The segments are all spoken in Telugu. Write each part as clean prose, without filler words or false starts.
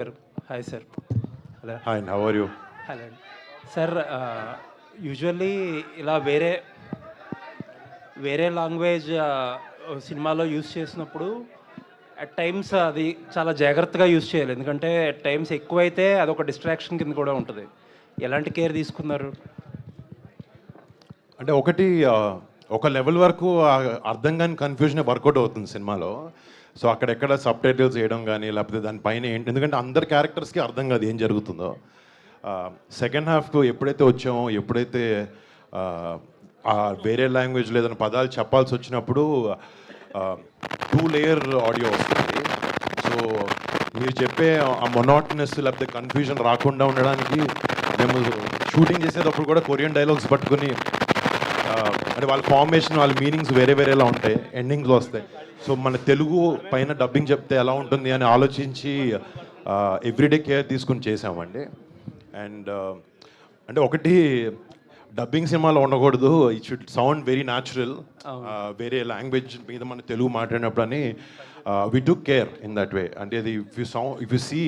Sir hi sir. Hello. Hi, and how are you? Hello అండి సార్. యూజువల్లీ ఇలా వేరే వేరే లాంగ్వేజ్ సినిమాలో యూస్ చేసినప్పుడు అట్ టైమ్స్ అది చాలా జాగ్రత్తగా యూస్ చేయాలి, ఎందుకంటే అట్ టైమ్స్ ఎక్కువైతే అదొక డిస్ట్రాక్షన్ కింద కూడా ఉంటుంది. ఎలాంటి కేర్ తీసుకున్నారు? అంటే ఒకటి ఒక లెవెల్ వరకు అర్థం కాని కన్ఫ్యూజన్ వర్కౌట్ అవుతుంది సినిమాలో. సో అక్కడెక్కడ సబ్ టైటిల్స్ వేయడం కానీ లేకపోతే దానిపైన ఏంటి, ఎందుకంటే అందరి క్యారెక్టర్స్కి అర్థం కాదు ఏం జరుగుతుందో. సెకండ్ హాఫ్కు ఎప్పుడైతే వచ్చామో, ఎప్పుడైతే వేరే లాంగ్వేజ్లో ఏదైనా పదాలు చెప్పాల్సి వచ్చినప్పుడు 2 లేయర్ ఆడియో వస్తుంది. సో మీరు చెప్పే ఆ మొనాటనెస్ లేకపోతే కన్ఫ్యూజన్ రాకుండా ఉండడానికి మేము షూటింగ్ చేసేటప్పుడు కూడా కొరియన్ డైలాగ్స్ పట్టుకుని, అంటే వాళ్ళ ఫార్మేషన్, వాళ్ళ మీనింగ్స్ వేరే వేరేలా ఉంటాయి, ఎండింగ్స్లో వస్తాయి. సో మన తెలుగు పైన డబ్బింగ్ చెప్తే ఎలా ఉంటుంది అని ఆలోచించి ఎవ్రీడే కేర్ తీసుకుని చేసామండి. అండ్ అంటే ఒకటి, డబ్బింగ్ సినిమాలో ఉండకూడదు, it should sound very natural. వేరే లాంగ్వేజ్ మీద మన తెలుగు మాట్లాడినప్పుడు అని we took care in that way. అంటే అది ఇఫ్ యు సీ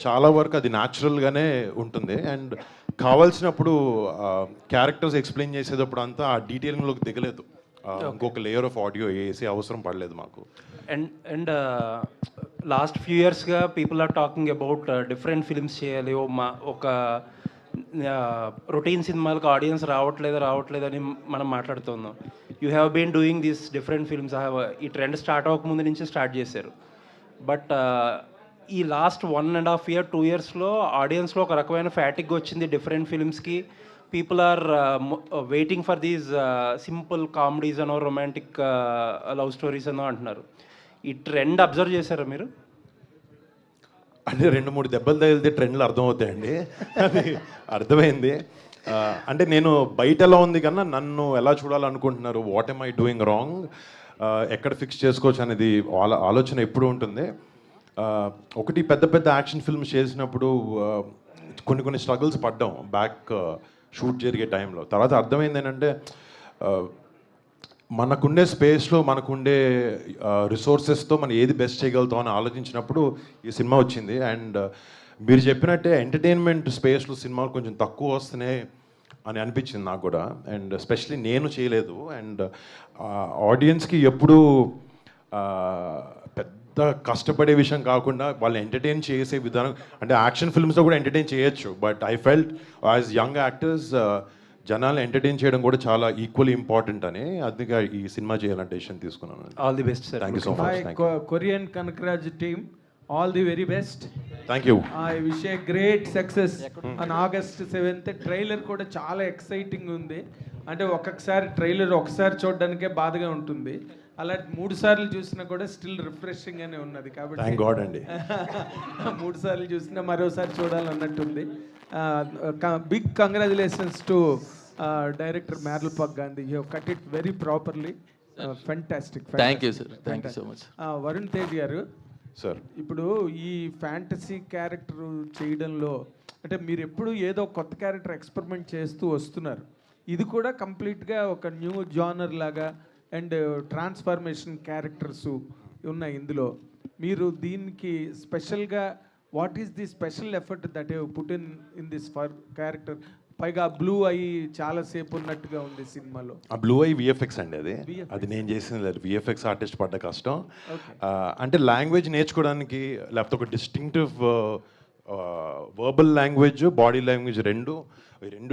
చాలా వరకు అది న్యాచురల్గానే ఉంటుంది. అండ్ కావాల్సినప్పుడు క్యారెక్టర్స్ ఎక్స్ప్లెయిన్ చేసేటప్పుడు అంతా ఆ డీటెయిలింగ్లోకి దిగలేదు. ఇంకొక లేయర్ ఆఫ్ ఆడియో వేసే అవసరం పడలేదు మాకు. అండ్ లాస్ట్ ఫ్యూ ఇయర్స్గా people are talking about different films చేయాలి. ఒక రొటీన్ సినిమాలకు ఆడియన్స్ రావట్లేదని మనం మాట్లాడుతున్నాం. You have been doing these different films. ఈ ట్రెండ్ స్టార్ట్ అవ్వకముందు నుంచి స్టార్ట్ చేశారు. బట్ ఈ లాస్ట్ 1.5 year 2 yearsలో ఆడియన్స్లో ఒక రకమైన ఫ్యాటిక్ వచ్చింది డిఫరెంట్ ఫిల్మ్స్కి. People are waiting for these simple comedies అనో, రొమాంటిక్ లవ్ స్టోరీస్ అనో అంటున్నారు. ఈ ట్రెండ్ అబ్జర్వ్ చేశారా మీరు? అంటే 2-3 దెబ్బలు తగిలితే ట్రెండ్లు అర్థమవుతాయండి. అది అర్థమైంది. అంటే నేను బయట ఎలా ఉంది కన్నా నన్ను ఎలా చూడాలనుకుంటున్నారు, what am I doing wrong, ఎక్కడ ఫిక్స్ చేసుకోవచ్చు అనేది ఆలోచన ఎప్పుడు ఉంటుంది. ఒకటి, పెద్ద పెద్ద యాక్షన్ ఫిల్మ్స్ చేసినప్పుడు కొన్ని స్ట్రగుల్స్ పడ్డాం బ్యాక్ షూట్ జరిగే టైంలో. తర్వాత అర్థమైంది ఏంటంటే, మనకుండే స్పేస్లో మనకుండే రిసోర్సెస్తో మనం ఏది బెస్ట్ చేయగలుగుతాం అని ఆలోచించినప్పుడు ఈ సినిమా వచ్చింది. అండ్ మీరు చెప్పినట్టే ఎంటర్టైన్మెంట్ స్పేస్లో సినిమాలు కొంచెం తక్కువ వస్తున్నాయి అని అనిపించింది నాకు కూడా. అండ్ ఎస్పెషలీ నేను చేయలేదు. అండ్ ఆడియన్స్కి ఎప్పుడూ పెద్ద కష్టపడే విషయం కాకుండా వాళ్ళు ఎంటర్టైన్ చేసే విధానం, అంటే యాక్షన్ ఫిల్మ్స్లో కూడా ఎంటర్టైన్ చేయొచ్చు, but I felt as young actors జనాలు ఎంటర్టైన్ చేయడం కూడా చాలా ఈక్వల్లీ ఇంపార్టెంట్ అని, అందుకే ఈ సినిమా చేయాలని డెసిషన్ తీసుకున్నాను. All the best sir. Thank you so much. Korean Kanakaraj team, all the very best. Thank you. I wish a great success on August 7th. Trailer కూడా చాలా ఎక్సైటింగ్ ఉంది. అంటే ట్రైలర్ ఒకసారి చూడడానికే బాధగా ఉంటుంది, అలా 3 సార్లు చూసినా కూడా స్టిల్ రిఫ్రెషింగ్ అనే ఉన్నది. కాబట్టి థ్యాంక్ గాడ్ అండి. 3 సార్లు చూసినా మరోసారి చూడాలన్నట్టుంది. Big congratulations to director Merlapaka Gandhi. You cut it very properly. Fantastic. Thank you sir, thank you so much. Varun Tej గారు, సార్ ఇప్పుడు ఈ ఫ్యాంటసీ క్యారెక్టర్ చేయడంలో అంటే మీరు ఎప్పుడు ఏదో కొత్త క్యారెక్టర్ ఎక్స్పెరిమెంట్ చేస్తూ వస్తున్నారు. ఇది కూడా కంప్లీట్గా ఒక న్యూ జానర్ లాగా అండ్ ట్రాన్స్ఫర్మేషన్ క్యారెక్టర్స్ ఉన్నాయి ఇందులో. మీరు దీనికి స్పెషల్గా what is the special effort that you put in this for character? పైగా బ్లూ అయ్యి చాలాసేపు ఉన్నట్టుగా ఉంది సినిమాలో. ఆ బ్లూ ఐ విఎఫ్ఎక్స్ అండి. అది నేను చేసింది లేదు, విఎఫ్ఎక్స్ ఆర్టిస్ట్ పడ్డ కష్టం. అంటే లాంగ్వేజ్ నేర్చుకోవడానికి, లేకపోతే ఒక distinctive verbal language, body language రెండు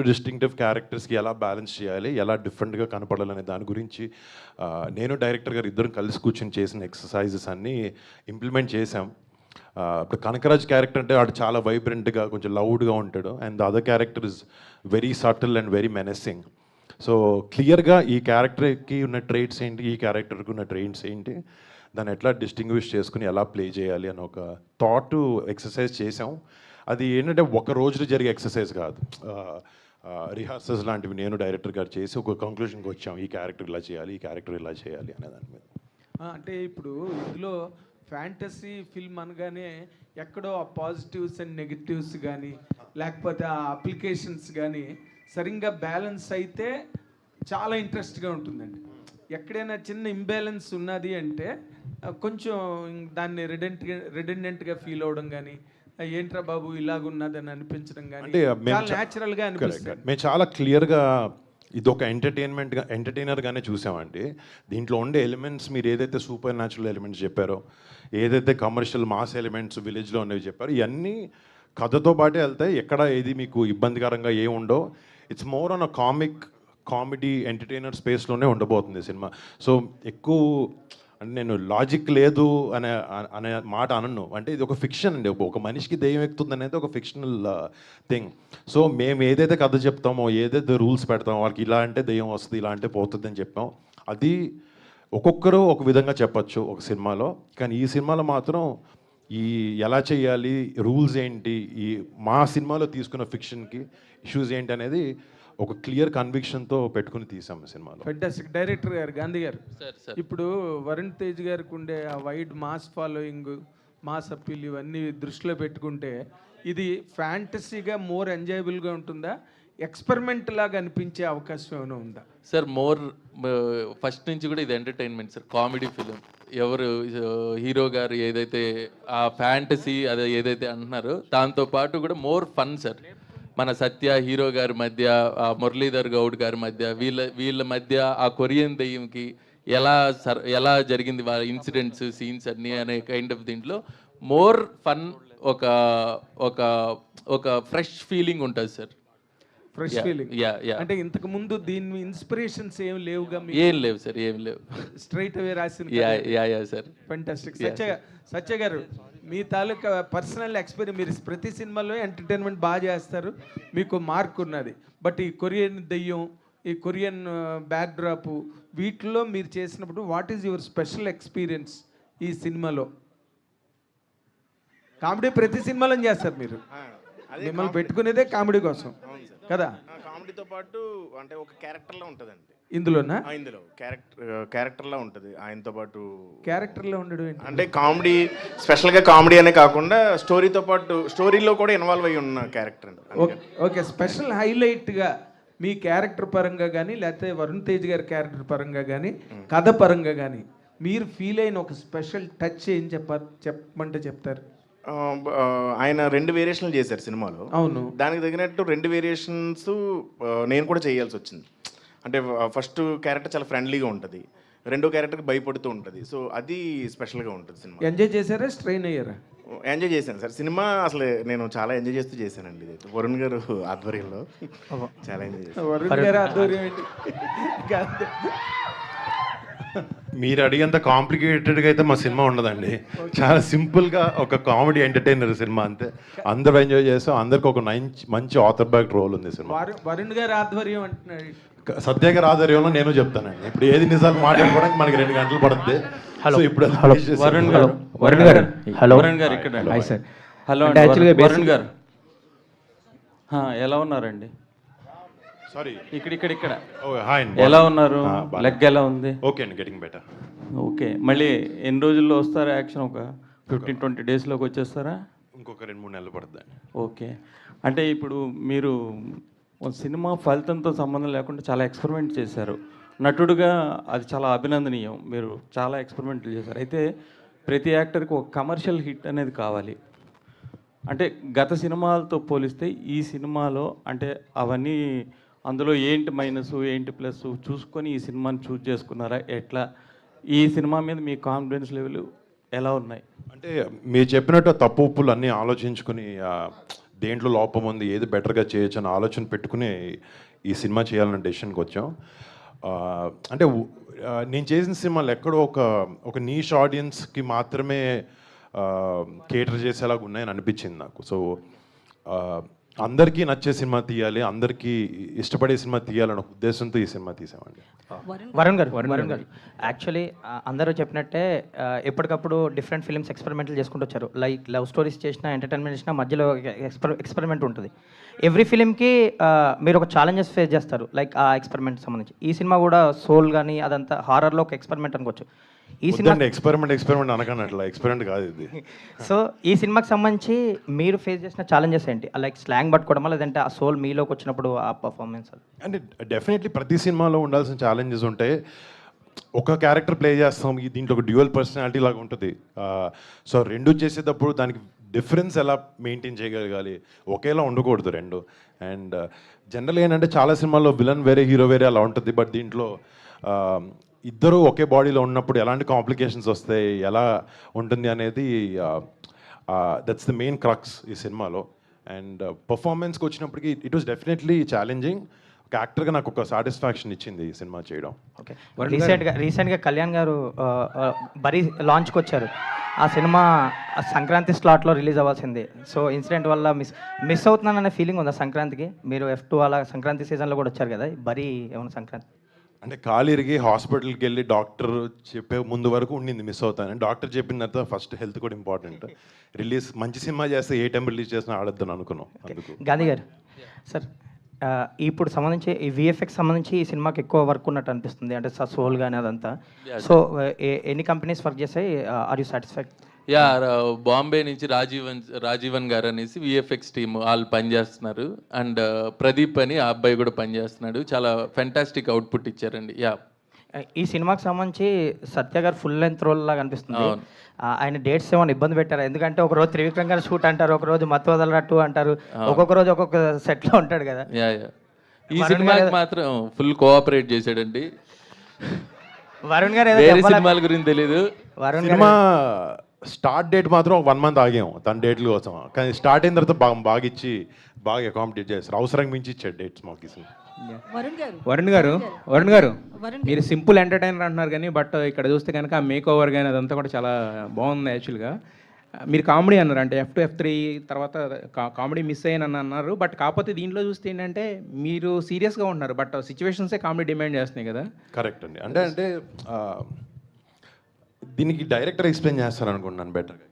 డిస్టింక్టివ్ క్యారెక్టర్స్కి ఎలా బ్యాలెన్స్ చేయాలి, ఎలా డిఫరెంట్గా కనపడాలనే దాని గురించి నేను డైరెక్టర్ గారు ఇద్దరం కలిసి కూర్చొని చేసిన ఎక్సర్సైజెస్ అన్నీ ఇంప్లిమెంట్ చేసాం. ఇప్పుడు కనకరాజ్ క్యారెక్టర్ అంటే వాడు చాలా వైబ్రెంట్గా కొంచెం లౌడ్గా ఉంటాడు, and the other character is very subtle and very menacing. So క్లియర్గా ఈ క్యారెక్టర్కి ఉన్న ట్రైట్స్ ఏంటి, ఈ క్యారెక్టర్కి ఉన్న ట్రైట్స్ ఏంటి, దాన్ని ఎట్లా డిస్టింగ్విష్ చేసుకుని ఎలా ప్లే చేయాలి అని ఒక థాట్ ఎక్సర్సైజ్ చేసాం. అది ఏంటంటే ఒక రోజులో జరిగే ఎక్సర్సైజ్ కాదు, రిహార్సల్స్ లాంటివి నేను డైరెక్టర్ గారు చేసి ఒక కంక్లూషన్కి వచ్చాం, ఈ క్యారెక్టర్ ఇలా చేయాలి, ఈ క్యారెక్టర్ ఇలా చేయాలి అనే దాని మీద. అంటే ఇప్పుడు ఇందులో ఫ్యాంటసీ ఫిల్మ్ అనగానే ఎక్కడో ఆ పాజిటివ్స్ అండ్ నెగిటివ్స్ కానీ లేకపోతే ఆ అప్లికేషన్స్ కానీ సరిగ్గా బ్యాలెన్స్ అయితే చాలా ఇంట్రెస్ట్గా ఉంటుందండి. ఎక్కడైనా చిన్న ఇంబ్యాలెన్స్ ఉన్నది అంటే కొంచెం దాన్ని రిడెండెంట్గా ఫీల్ అవడం కానీ ఏంట్రా బాబు ఇలాగున్నదని అనిపించడం కానీ అంటే మేము చాలా న్యాచురల్గా అనిపిస్తుంది. మేము చాలా క్లియర్గా ఇది ఒక ఎంటర్టైనర్గానే చూసామండి. దీంట్లో ఉండే ఎలిమెంట్స్ మీరు ఏదైతే సూపర్ న్యాచురల్ ఎలిమెంట్స్ చెప్పారో, ఏదైతే కమర్షియల్ మాస్ ఎలిమెంట్స్ విలేజ్లో ఉన్నవి చెప్పారో, ఇవన్నీ కథతో పాటే వెళ్తాయి. ఎక్కడ ఏది మీకు ఇబ్బందికరంగా ఏముండో. It's more on a comedy entertainer స్పేస్లోనే ఉండబోతుంది సినిమా. సో ఎక్కువ అంటే నేను లాజిక్ లేదు అనే మాట అనను. అంటే ఇది ఒక ఫిక్షన్ అండి. ఒక మనిషికి దెయ్యం ఎక్కుతుంది అనేది ఒక ఫిక్షనల్ థింగ్. సో మేము ఏదైతే కథ చెప్తామో, ఏదైతే రూల్స్ పెడతామో, వాళ్ళకి ఇలా అంటే దెయ్యం వస్తుంది, ఇలా అంటే పోతుంది అని చెప్పాం. అది ఒక్కొక్కరు ఒక విధంగా చెప్పచ్చు ఒక సినిమాలో. కానీ ఈ సినిమాలో మాత్రం ఈ ఎలా చేయాలి, రూల్స్ ఏంటి, ఈ మా సినిమాలో తీసుకున్న ఫిక్షన్కి ఇష్యూస్ ఏంటి అనేది ఒక క్లియర్ కన్విక్షన్తో పెట్టుకుని తీసాం సినిమాలో. ఫెంటాస్టిక్. డైరెక్టర్ గారు గాంధీ గారు, ఇప్పుడు వరుణ్ తేజ్ గారికి ఉండే ఆ wide mass following, mass appeal ఇవన్నీ దృష్టిలో పెట్టుకుంటే ఇది ఫ్యాంటసీగా మోర్ ఎంజాయబుల్గా ఉంటుందా, ఎక్స్పెరిమెంట్ లాగా అనిపించే అవకాశం ఏమైనా ఉందా? సార్ మోర్ ఫస్ట్ నుంచి కూడా ఇది ఎంటర్టైన్మెంట్ సార్, కామెడీ ఫిలిం. ఎవరు హీరో గారు ఏదైతే ఆ ఫ్యాంటసీ అదే ఏదైతే అంటున్నారో దాంతో పాటు కూడా మోర్ ఫన్ సార్. మన సత్య హీరో గారి మధ్య, మురళీధర్ గౌడ్ గారి మధ్య, వీళ్ళ మధ్య ఆ కొరియన్ దెయ్యంకి ఎలా జరిగింది వాళ్ళ ఇన్సిడెంట్స్, సీన్స్ అన్నీ అనే కైండ్ ఆఫ్ దీంట్లో మోర్ ఫన్, ఒక ఒక ఒక ఫ్రెష్ ఫీలింగ్ ఉంటుంది సార్. Fresh feeling. అంటే ఇంతకు ముందు దీని ఇన్స్పిరేషన్స్ ఏం లేవుగా? ఏం లేవు సార్, ఏం లేవు. స్ట్రైట్ అవే రాసిన. Sir fantastic. సత్య గారు, మీ తాలూకా పర్సనల్ ఎక్స్పీరియన్స్, మీరు ప్రతి సినిమాలో ఎంటర్టైన్మెంట్ బాగా చేస్తారు, మీకు మార్క్ ఉన్నది. బట్ ఈ కొరియన్ దెయ్యం, ఈ కొరియన్ బ్యాక్డ్రాప్, వీటిలో మీరు చేసినప్పుడు what is your special experience ఈ సినిమాలో? కామెడీ ప్రతి సినిమాలో చేస్తారు మీరు, మిమ్మల్ని పెట్టుకునేదే కామెడీ కోసం కదా? కామెడీతో పాటు అంటే ఒక క్యారెక్టర్లో ఉంటుందండి ఇందులోనా? ఇందులో క్యారెక్టర్లో ఉంటుంది. ఆయనతో పాటు క్యారెక్టర్లో ఉండడం అంటే కామెడీ, స్పెషల్గా కామెడీ అనే కాకుండా స్టోరీతో పాటు స్టోరీలో కూడా ఇన్వాల్వ్ అయ్యి ఉన్న క్యారెక్టర్ అండి. ఓకే. స్పెషల్ హైలైట్గా మీ క్యారెక్టర్ పరంగా కానీ, లేకపోతే వరుణ్ తేజ్ గారి క్యారెక్టర్ పరంగా కానీ, కథ పరంగా కానీ మీరు ఫీల్ అయిన ఒక స్పెషల్ టచ్ ఏం చెప్పమంటే చెప్తారు? ఆయన 2 వేరియేషన్లు చేశారు సినిమాలో. అవును. దానికి తగినట్టు 2 వేరియేషన్స్ నేను కూడా చేయాల్సి వచ్చింది. అంటే ఫస్ట్ క్యారెక్టర్ చాలా ఫ్రెండ్లీగా ఉంటుంది, రెండో క్యారెక్టర్కి భయపడుతూ ఉంటుంది. సో అది స్పెషల్గా ఉంటుంది సినిమా. ఎంజాయ్ చేశారా, స్ట్రెయిన్ అయ్యారా? ఎంజాయ్ చేశాను సార్. సినిమా అసలు నేను చాలా ఎంజాయ్ చేస్తూ చేశానండి. ఇది వరుణ్ గారు ఆధ్వర్యంలో చాలా ఎంజాయ్ చేశాను. వరుణ్ గారు ఆధ్వర్యం ఏంటి? మీరు అడిగేంత కాంప్లికేటెడ్గా అయితే మా సినిమా ఉండదండి. చాలా సింపుల్గా ఒక కామెడీ ఎంటర్టైనర్ సినిమా అంతే. అందరూ ఎంజాయ్ చేస్తాం. అందరికి ఒక మంచి ఆథర్ బ్యాక్ రోల్ ఉంది సినిమా. వరుణ్ గారి ఆధ్వర్యం అంటున్నాడు. సత్య గారి ఆధ్వర్యంలో నేను చెప్తానండి. ఇప్పుడు ఏది నిజాలు మాట్లాడుకోవడానికి మనకి 2 గంటలు పడుతుంది. హలో, ఇప్పుడు వరుణ్ గారు ఇక్కడ. హలో వరుణ్ గారు, ఎలా ఉన్నారండి? సారీ, ఇక్కడ హాయ్ అండి. ఎలా ఉన్నారు? లెగ్ ఎలా ఉంది? ఓకే అండి, గెటింగ్ బెటర్. ఓకే. మళ్ళీ ఎన్ని రోజుల్లో వస్తారా యాక్షన్? ఒక 15-20 డేస్లోకి వచ్చేస్తారా? ఇంకొక 2-3 నెలలు పడుతుందండి. ఓకే. అంటే ఇప్పుడు మీరు సినిమా ఫలితంతో సంబంధం లేకుండా చాలా ఎక్స్పెరిమెంట్ చేశారు నటుడుగా. అది చాలా అభినందనీయం. మీరు చాలా ఎక్స్పెరిమెంట్లు చేశారు. అయితే ప్రతి యాక్టర్కి ఒక కమర్షియల్ హిట్ అనేది కావాలి. అంటే గత సినిమాలతో పోలిస్తే ఈ సినిమాలో అంటే అవన్నీ, అందులో ఏంటి మైనస్ ఏంటి ప్లస్ చూసుకొని ఈ సినిమాని చూస్ చేసుకున్నారా? ఎట్లా ఈ సినిమా మీద మీ కాన్ఫిడెన్స్ లెవెల్ ఎలా ఉన్నాయి? అంటే మీరు చెప్పినట్టు తప్పు ఉప్పులు అన్నీ ఆలోచించుకుని దేంట్లో లోపం ఉంది, ఏది బెటర్గా చేయొచ్చు అని ఆలోచన పెట్టుకుని ఈ సినిమా చేయాలన్న డెసిషన్కి వచ్చాం. అంటే నేను చేసిన సినిమాలు ఎక్కడో ఒక నీష్ ఆడియన్స్కి మాత్రమే కేటర్ చేసేలాగా ఉన్నాయని అనిపించింది నాకు. సో అందరికీ నచ్చే సినిమా తీయాలి, అందరికీ ఇష్టపడే సినిమా తీయాలన్న ఉద్దేశంతో ఈ సినిమా తీసామండి. వరుణ్ గారు యాక్చువల్లీ అందరూ చెప్పినట్టే ఎప్పటికప్పుడు డిఫరెంట్ ఫిల్మ్స్ ఎక్స్పెరిమెంట్లు చేసుకుంటూ వచ్చారు. లైక్ లవ్ స్టోరీస్ చేసినా, ఎంటర్టైన్మెంట్ చేసినా మధ్యలో ఎక్స్పెరిమెంట్ ఉంటుంది. ఎవ్రీ ఫిలింకి మీరు ఒక ఛాలెంజెస్ ఫేస్ చేస్తారు, లైక్ ఆ ఎక్స్పెరిమెంట్ సంబంధించి. ఈ సినిమా కూడా సోల్ కానీ అదంతా హారర్లో ఒక ఎక్స్పెరిమెంట్ అనుకోవచ్చు. ఈ సినిమా ఎక్స్పెరిమెంట్ అనకన్నట్ల ఎక్స్పెరిమెంట్ కాదు ఇది. సో ఈ సినిమాకి సంబంధించి మీరు ఫేస్ చేసిన ఛాలెంజెస్ ఏంటి? లైక్ స్లాంగ్ పట్టుకోవడమా, లేదంటే ఆ సోల్ మీలోకి వచ్చినప్పుడు ఆ పర్ఫార్మెన్స్? అంటే డెఫినెట్లీ ప్రతి సినిమాలో ఉండాల్సిన ఛాలెంజెస్ ఉంటాయి. ఒక క్యారెక్టర్ ప్లే చేస్తాం, దీంట్లో ఒక డ్యూయల్ పర్సనాలిటీ లాగా ఉంటుంది. సో రెండు చేసేటప్పుడు దానికి డిఫరెన్స్ ఎలా మెయింటైన్ చేయగలగాలి, ఒకేలా ఉండకూడదు రెండు. అండ్ జనరల్గా ఏంటంటే చాలా సినిమాల్లో విలన్ వేరే హీరో వేరే అలా ఉంటుంది, బట్ దీంట్లో ఇద్దరు ఒకే బాడీలో ఉన్నప్పుడు ఎలాంటి కాంప్లికేషన్స్ వస్తాయి, ఎలా ఉంటుంది అనేది దట్స్ ద మెయిన్ క్రక్స్ ఈ సినిమాలో. అండ్ పర్ఫార్మెన్స్కి వచ్చినప్పటికీ ఇట్ వాస్ డెఫినెట్లీ ఛాలెంజింగ్. ఒక యాక్టర్గా నాకు ఒక సాటిస్ఫాక్షన్ ఇచ్చింది ఈ సినిమా చేయడం. ఓకే, రీసెంట్గా కళ్యాణ్ గారు బరీ లాంచ్కి వచ్చారు. ఆ సినిమా సంక్రాంతి స్లాట్లో రిలీజ్ అవ్వాల్సింది. సో ఇన్సిడెంట్ వల్ల మిస్ అవుతున్నాననే ఫీలింగ్ ఉందా సంక్రాంతికి? మీరు F2 అలా సంక్రాంతి సీజన్లో కూడా వచ్చారు కదా, బరీ ఏమైనా సంక్రాంతి అంటే కాలిరిగి హాస్పిటల్కి వెళ్ళి డాక్టర్ చెప్పే ముందు వరకు ఉండింది మిస్ అవుతాను. డాక్టర్ చెప్పిన తర్వాత ఫస్ట్ హెల్త్ కూడా ఇంపార్టెంట్. రిలీజ్ మంచి సినిమా చేస్తే ఏ టైం రిలీజ్ చేసినా ఆడొద్దని అనుకున్నాం. అందుకు గాంధీ గారు సార్, ఇప్పుడు సంబంధించి ఈ VFX సంబంధించి ఈ సినిమాకి ఎక్కువ వర్క్ ఉన్నట్టు అనిపిస్తుంది, అంటే సోల్ కానీ అదంతా. సో ఎన్ని కంపెనీస్ వర్క్ చేసాయి, are you satisfied? Yeah, Bombay నుంచి రాజీవన్ గారు అనేసి VFX టీమ్ వాళ్ళు పనిచేస్తున్నారు. అండ్ ప్రదీప్ అని ఆ అబ్బాయి కూడా పనిచేస్తున్నాడు. చాలా ఫెంటాస్టిక్ అవుట్పుట్ ఇచ్చారండి. యా, ఈ సినిమాకి సంబంధించి సత్య గారు ఫుల్ లెంత్ రోల్ లాగా అనిపిస్తుంది. ఆయన డేట్స్ ఏమైనా ఇబ్బంది పెట్టారు? ఎందుకంటే ఒక రోజు త్రివిక్రమ్ గారు షూట్ అంటారు, ఒక రోజు మత్తు వదలనట్టు అంటారు, ఒక్కొక్క రోజు ఒక్కొక్క సెట్లో ఉంటాడు కదా. యా యా, ఈ సినిమాకి మాత్రం ఫుల్ కోఆపరేట్ చేశాడండి. వరుణ్ గారు వేరే సినిమాల గురించి తెలీదు. సినిమా స్టార్ట్ డేట్ మాత్రం ఒక 1 month ఆగాము తన డేట్ల కోసం, కానీ స్టార్ట్ అయిన తర్వాత బాగా ఇచ్చి బాగా అకామిడేట్ చేస్తారు. అవసరం మించి ఇచ్చాడు డేట్స్ మాకు. వరుణ్ గారు మీరు సింపుల్ ఎంటర్టైనర్ అంటున్నారు కానీ బట్ ఇక్కడ చూస్తే కనుక ఆ మేక్ ఓవర్ కానీ అదంతా కూడా చాలా బాగుంది యాక్చువల్గా. మీరు కామెడీ అన్నారు, అంటే F2 F3 తర్వాత కామెడీ మిస్ అయ్యానని అన్నారు. బట్ కాకపోతే దీంట్లో చూస్తే ఏంటంటే మీరు సీరియస్గా ఉంటున్నారు, బట్ సిచ్యువేషన్సే కామెడీ డిమాండ్ చేస్తున్నాయి కదా. కరెక్ట్ అండి. అంటే దీనికి డైరెక్టర్ ఎక్స్ప్లెయిన్ చేస్తారు అనుకుంటున్నాను బెటర్గా.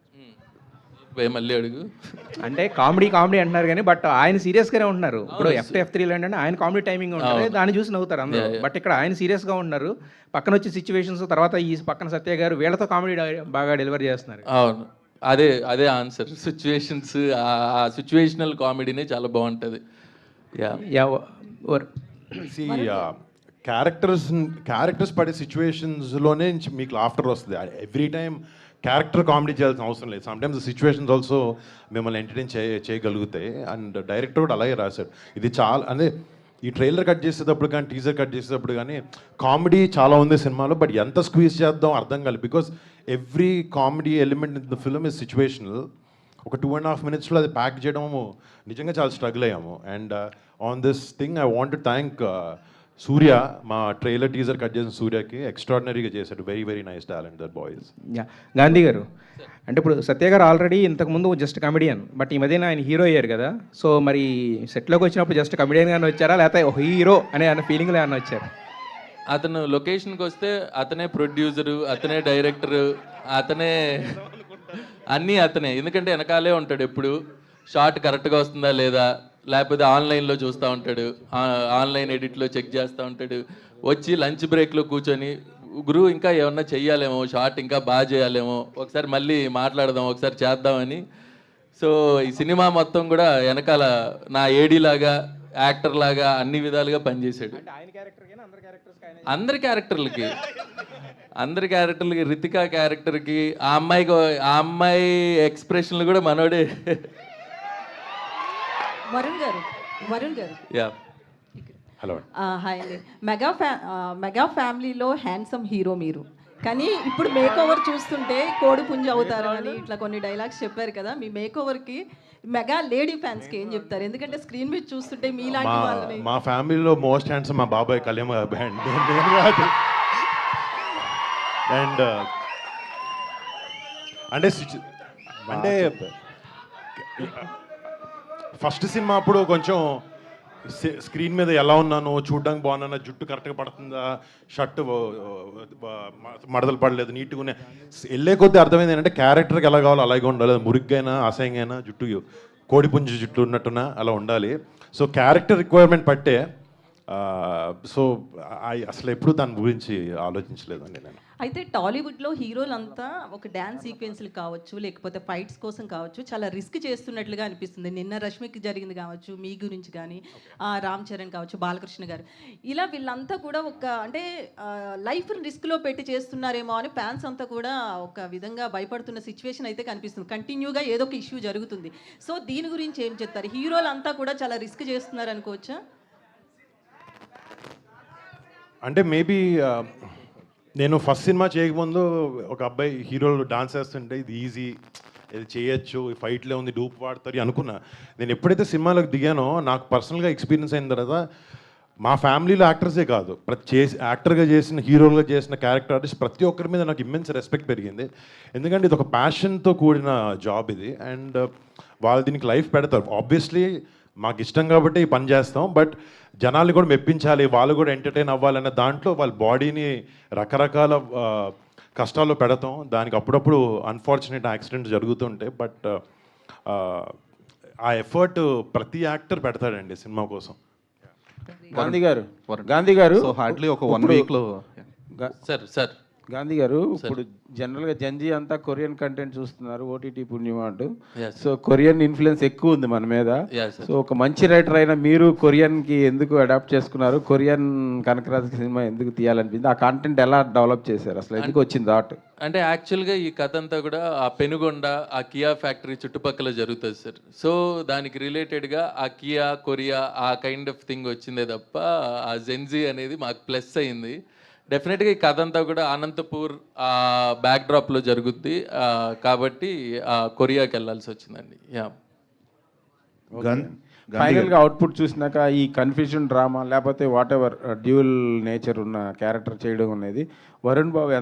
మళ్ళీ అడుగు. అంటే కామెడీ అంటున్నారు కానీ బట్ ఆయన సీరియస్గానే ఉంటున్నారు. ఇప్పుడు F2 F3 ఏంటంటే ఆయన కామెడీ టైమింగ్ ఉంటుంది, దాన్ని చూసి నవ్వుతారు అందరూ. బట్ ఇక్కడ ఆయన సీరియస్గా ఉంటున్నారు. పక్కన వచ్చే సిచ్యువేషన్స్ తర్వాత ఈ పక్కన సత్య గారు వీళ్ళతో కామెడీ బాగా డెలివరీ చేస్తున్నారు. అవును, అదే ఆన్సర్. సిచ్యువేషన్స్, ఆ సిచ్యువేషనల్ కామెడీనే చాలా బాగుంటుంది. క్యారెక్టర్స్ పడే సిచ్యువేషన్స్లోనే మీకు లాఫ్టర్ వస్తుంది. ఎవ్రీ టైం క్యారెక్టర్ కామెడీ చేయాల్సిన అవసరం లేదు. సమ్టైమ్స్ సిచ్యువేషన్స్ ఆల్సో మిమ్మల్ని ఎంటర్టైన్ చేయగలుగుతాయి. అండ్ డైరెక్టర్ కూడా అలాగే రాశాడు. ఇది చాలా అంటే ఈ ట్రైలర్ కట్ చేసేటప్పుడు కానీ టీజర్ కట్ చేసేటప్పుడు కానీ కామెడీ చాలా ఉంది సినిమాలో, బట్ ఎంత స్క్వీజ్ చేద్దాం అర్థం కాదు. Because every comedy element in the film is situational. ఒక 2.5 minutesలో అది ప్యాక్ చేయడము నిజంగా చాలా స్ట్రగుల్ అయ్యాము. And on this thing I want to thank Surya, మా ట్రైలర్ టీజర్ కట్ చేసిన సూర్యకి ఎక్స్ట్రాడినరీగా చేశాడు. Very nice talent that boys. Gandhi గారు, అంటే ఇప్పుడు సత్య గారు ఆల్రెడీ ఇంతకుముందు జస్ట్ కమెడియన్, బట్ ఈ మధ్యన ఆయన హీరో అయ్యారు కదా. సో మరి సెట్లోకి వచ్చినప్పుడు జస్ట్ కమెడియన్ గానే వచ్చారా, లేకపోతే హీరో అనే ఫీలింగ్లో ఏమైనా వచ్చారు? అతను లొకేషన్కి వస్తే అతనే ప్రొడ్యూసరు, అతనే డైరెక్టరు, అతనే అన్నీ అతనే. ఎందుకంటే వెనకాలే ఉంటాడు ఎప్పుడు. షార్ట్ కరెక్ట్గా వస్తుందా లేదా, లేకపోతే ఆన్లైన్లో చూస్తూ ఉంటాడు, ఆన్లైన్ ఎడిట్లో చెక్ చేస్తూ ఉంటాడు. వచ్చి లంచ్ బ్రేక్లో కూర్చొని గురువు ఇంకా ఏమన్నా చెయ్యాలేమో, షార్ట్ ఇంకా బాగా చేయాలేమో, ఒకసారి మళ్ళీ మాట్లాడదాం, ఒకసారి చేద్దామని. సో ఈ సినిమా మొత్తం కూడా వెనకాల నా ఏడీ లాగా, యాక్టర్ లాగా అన్ని విధాలుగా పనిచేశాడు. అందరి క్యారెక్టర్లకి రితికా క్యారెక్టర్కి, ఆ అమ్మాయి ఎక్స్ప్రెషన్లు కూడా మనోడే. వరుణ్ గారు యా, హలో. హాయ్ అండి. మెగా ఫ్యామిలీలో హ్యాండ్సమ్ హీరో మీరు, కానీ ఇప్పుడు మేక్ ఓవర్ చూస్తుంటే కోడి పుంజు అవుతారు అని ఇట్లా కొన్ని డైలాగ్స్ చెప్పారు కదా. మీ మేక్ ఓవర్కి మెగా లేడీ ఫ్యాన్స్కి ఏం చెప్తారు? ఎందుకంటే స్క్రీన్ మీద చూస్తుంటే మీలాంటి వాళ్ళని. మా ఫ్యామిలీలో మోస్ట్ హ్యాండ్సమ్ మా బాబాయ్ కళ్యాణ్ బ్యాండ్. అండ్ అంటే ఫస్ట్ సినిమా అప్పుడు కొంచెం స్క్రీన్ మీద ఎలా ఉన్నానో, చూడడానికి బాగున్నా, జుట్టు కరెక్ట్గా పడుతుందా, షర్ట్ మడతలు పడలేదు, నీట్గా ఉన్నాయి. వెళ్ళే కొద్దీ అర్థమైంది ఏంటంటే క్యారెక్టర్కి ఎలా కావాలో అలాగే ఉండాలి. మురిగ్గైనా అసహ్యంగా అయినా, జుట్టు కోడిపుంజు జుట్టు ఉన్నట్టున్నా అలా ఉండాలి. సో క్యారెక్టర్ రిక్వైర్మెంట్ పట్టే. సో అసలు ఎప్పుడు దాని గురించి ఆలోచించలేదండి నేను. అయితే టాలీవుడ్లో హీరోలంతా ఒక డ్యాన్స్ సీక్వెన్స్లు కావచ్చు, లేకపోతే ఫైట్స్ కోసం కావచ్చు, చాలా రిస్క్ చేస్తున్నట్లుగా అనిపిస్తుంది. నిన్న రష్మికి జరిగింది కావచ్చు, మీ గురించి కానీ, రామ్ చరణ్ కావచ్చు, బాలకృష్ణ గారు, ఇలా వీళ్ళంతా కూడా ఒక అంటే లైఫ్ రిస్క్లో పెట్టి చేస్తున్నారేమో అని ఫ్యాన్స్ అంతా కూడా ఒక విధంగా భయపడుతున్న సిచ్యువేషన్ అయితే కనిపిస్తుంది. కంటిన్యూగా ఏదో ఒక ఇష్యూ జరుగుతుంది. సో దీని గురించి ఏం చెప్తారు? హీరోలంతా కూడా చాలా రిస్క్ చేస్తున్నారు అనుకోవచ్చా? అంటే మేబీ నేను ఫస్ట్ సినిమా చేయకముందు ఒక అబ్బాయి హీరోలు డాన్స్ వేస్తుంటే ఇది ఈజీ, ఇది చేయొచ్చు, ఈ ఫైట్లో ఉంది, డూప్ వాడతారు అనుకున్నా. నేను ఎప్పుడైతే సినిమాలోకి దిగానో నాకు పర్సనల్గా ఎక్స్పీరియన్స్ అయిన తర్వాత మా ఫ్యామిలీలో యాక్టర్సే కాదు, యాక్టర్గా చేసిన, హీరోలుగా చేసిన క్యారెక్టర్ ఆర్టిస్ట్ ప్రతి ఒక్కరి మీద నాకు ఇమ్మెన్స్ రెస్పెక్ట్ పెరిగింది. ఎందుకంటే ఇది ఒక ప్యాషన్తో కూడిన జాబ్ ఇది, అండ్ వాళ్ళు దీనికి లైఫ్ పెడతారు. ఆబ్వియస్లీ మాకు ఇష్టం కాబట్టి ఈ పని చేస్తాం, బట్ జనాల్ని కూడా మెప్పించాలి, వాళ్ళు కూడా ఎంటర్టైన్ అవ్వాలనే దాంట్లో వాళ్ళ బాడీని రకరకాల కష్టాల్లో పెడతాం. దానికి అప్పుడప్పుడు అన్ఫార్చునేట్ యాక్సిడెంట్ జరుగుతుంటాయి, బట్ ఆ ఎఫర్ట్ ప్రతి యాక్టర్ పెడతాడండి సినిమా కోసం. గాంధీ గారు సో హార్డ్లీ ఒక 1 వీక్లో సార్ గాంధీ గారు ఇప్పుడు జనరల్గా జంజీ అంతా కొరియన్ కంటెంట్ చూస్తున్నారు, ఓటీటీ పుణ్యం అంటూ. Yes. సో కొరియన్ ఇన్ఫ్లుయెన్స్ ఎక్కువ ఉంది మన మీద. Yes, sir. సో ఒక మంచి రైటర్ అయినా మీరు కొరియన్కి ఎందుకు అడాప్ట్ చేసుకున్నారు? కొరియన్ కనకరాజ్ సినిమా ఎందుకు తీయాలనిపించింది? ఆ కంటెంట్ ఎలా డెవలప్ చేశారు? అసలు ఎందుకు వచ్చింది థాట్? అంటే యాక్చువల్గా ఈ కథ అంతా కూడా ఆ పెనుగొండ, ఆ కియా ఫ్యాక్టరీ చుట్టుపక్కల జరుగుతుంది సార్. సో దానికి రిలేటెడ్గా ఆ కియా, కొరియా ఆ కైండ్ ఆఫ్ థింగ్ వచ్చిందే తప్ప ఆ జెన్జీ అనేది మాకు ప్లస్ అయింది. డెఫినెట్గా ఈ కథ అంతా కూడా అనంతపూర్ బ్యాక్ డ్రాప్లో జరుగుద్ది, కాబట్టి కొరియాకి వెళ్ళాల్సి వచ్చిందండి. యా, ఫైనల్గా అవుట్పుట్ చూసినాక ఈ కన్ఫ్యూజన్ డ్రామా లేకపోతే వాట్ ఎవర్ డ్యూల్ నేచర్ ఉన్న క్యారెక్టర్ చేయడం అనేది వరుణ్ బాబు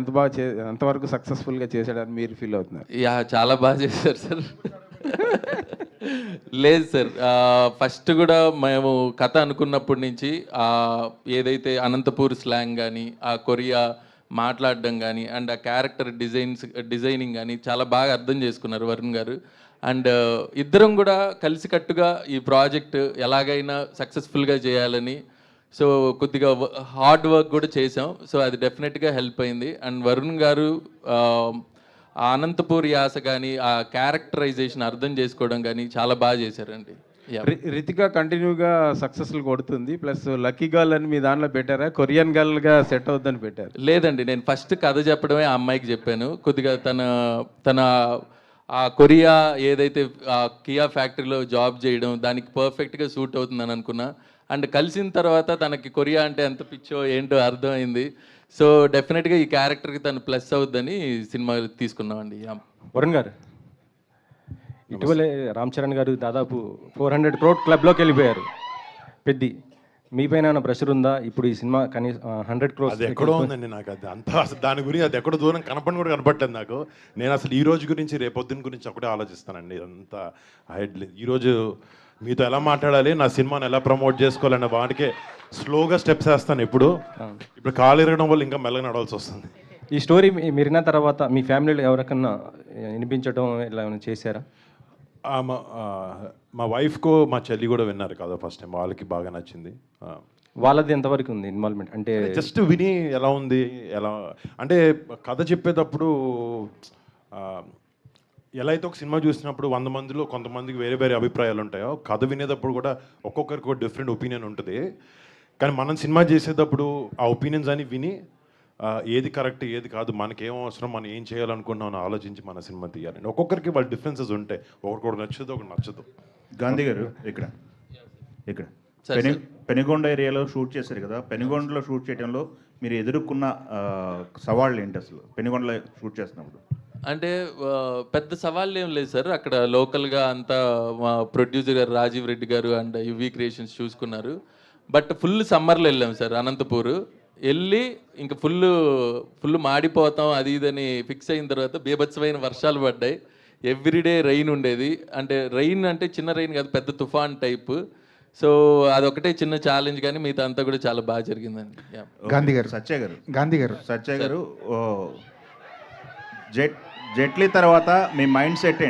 ఎంతవరకు సక్సెస్ఫుల్గా చేశాడని మీరు ఫీల్ అవుతున్నారు? యా, చాలా బాగా చేశారు సార్. లేదు సార్, ఫస్ట్ కూడా మేము కథ అనుకున్నప్పటి నుంచి ఏదైతే అనంతపూర్ స్లాంగ్ కానీ, ఆ కొరియా మాట్లాడడం కానీ, అండ్ ఆ క్యారెక్టర్ డిజైనింగ్ కానీ చాలా బాగా అర్థం చేసుకున్నారు వరుణ్ గారు. అండ్ ఇద్దరం కూడా కలిసికట్టుగా ఈ ప్రాజెక్ట్ ఎలాగైనా సక్సెస్ఫుల్గా చేయాలని సో కొద్దిగా హార్డ్ వర్క్ కూడా చేసాం. సో అది డెఫినెట్గా హెల్ప్ అయింది. అండ్ వరుణ్ గారు ఆ అనంతపూర్ యాస కానీ, ఆ క్యారెక్టరైజేషన్ అర్థం చేసుకోవడం కానీ చాలా బాగా చేశారండి. రితిక కంటిన్యూగా సక్సెస్ఫుల్ కొడుతుంది, ప్లస్ లక్కీ గర్ల్ అని మీ దాంట్లో పెట్టారా? కొరియన్ గర్ల్గా సెట్ అవుద్దని పెట్టారు? లేదండి, నేను ఫస్ట్ కథ చెప్పడమే ఆ అమ్మాయికి చెప్పాను. కొద్దిగా తన ఆ కొరియా ఏదైతే ఆ కియా ఫ్యాక్టరీలో జాబ్ చేయడం దానికి పర్ఫెక్ట్గా సూట్ అవుతుందని అనుకున్నా. అండ్ కలిసిన తర్వాత తనకి కొరియా అంటే ఎంత పిచ్చో ఏంటో అర్థమైంది. సో డెఫినెట్గా ఈ క్యారెక్టర్కి తను ప్లస్ అవుద్దని సినిమా తీసుకున్నామండి. వరుణ్ గారు, ఇటీవలే రామ్ చరణ్ గారు దాదాపు 400 crore క్లబ్లోకి వెళ్ళిపోయారు. పెద్ది మీ పైన ప్రెషర్ ఉందా ఇప్పుడు ఈ సినిమా? కనీసం 100 crores అది ఎక్కడో ఉందండి. నాకు అది అంతా అసలు దాని గురించి అది ఎక్కడో దూరం కనపడి కూడా కనపడలేదు నాకు. నేను అసలు ఈ రోజు గురించి, రేపొద్దున గురించి ఒకటే ఆలోచిస్తానండి. అంతా ఈరోజు మీతో ఎలా మాట్లాడాలి, నా సినిమాని ఎలా ప్రమోట్ చేసుకోవాలన్న వాటికే స్లోగా స్టెప్స్ వేస్తాను. ఇప్పుడు కాలు ఎరగడం వల్ల ఇంకా మెల్లగా నడవాల్సి వస్తుంది. ఈ స్టోరీ మీరు విన్న తర్వాత మీ ఫ్యామిలీలో ఎవరికన్నా వినిపించడం ఇలా ఏమైనా చేశారా? మా వైఫ్కో మా చెల్లి కూడా విన్నారు కదా ఫస్ట్ టైం, వాళ్ళకి బాగా నచ్చింది. వాళ్ళది ఎంతవరకు ఉంది ఇన్వాల్వ్మెంట్? అంటే జస్ట్ విని ఎలా ఉంది, ఎలా అంటే కథ చెప్పేటప్పుడు ఎలా అయితే ఒక సినిమా చూసినప్పుడు 100 మందిలో కొంతమందికి వేరే వేరే అభిప్రాయాలు ఉంటాయో, కథ వినేటప్పుడు కూడా ఒక్కొక్కరికి ఒక డిఫరెంట్ ఒపీనియన్ ఉంటుంది. కానీ మనం సినిమా చేసేటప్పుడు ఆ ఒపీనియన్స్ అని విని ఏది కరెక్ట్ ఏది కాదు, మనకేం అవసరం, మనం ఏం చేయాలనుకున్నాం అని ఆలోచించి మన సినిమా తీయాలండి. ఒక్కొక్కరికి వాళ్ళ డిఫరెన్సెస్ ఉంటాయి, ఒకరికి నచ్చదు ఒకటి నచ్చదు. గాంధీ గారు ఇక్కడ పెనుగొండ ఏరియాలో షూట్ చేశారు కదా, పెనుగొండలో షూట్ చేయడంలో మీరు ఎదుర్కొన్న సవాళ్ళు ఏంటి అసలు పెనుగొండలో షూట్ చేసినప్పుడు? అంటే పెద్ద సవాళ్ళు ఏం లేదు సార్. అక్కడ లోకల్గా అంతా మా ప్రొడ్యూసర్ గారు రాజీవ్ రెడ్డి గారు అండ్ యువి క్రియేషన్స్ చూసుకున్నారు. బట్ ఫుల్ సమ్మర్లో వెళ్ళాం సార్ అనంతపూర్. వెళ్ళి ఇంకా ఫుల్ మాడిపోతాం అది ఇదని ఫిక్స్ అయిన తర్వాత బీభత్సమైన వర్షాలు పడ్డాయి. ఎవ్రీడే రెయిన్ ఉండేది. అంటే రెయిన్ అంటే చిన్న రెయిన్ కాదు, పెద్ద తుఫాన్ టైప్. సో అదొకటే చిన్న ఛాలెంజ్, కానీ మిగతా అంతా కూడా చాలా బాగా జరిగిందండి. గాంధీ గారు సత్య గారు జెట్లీ తర్వాత మీ మైండ్ సెట్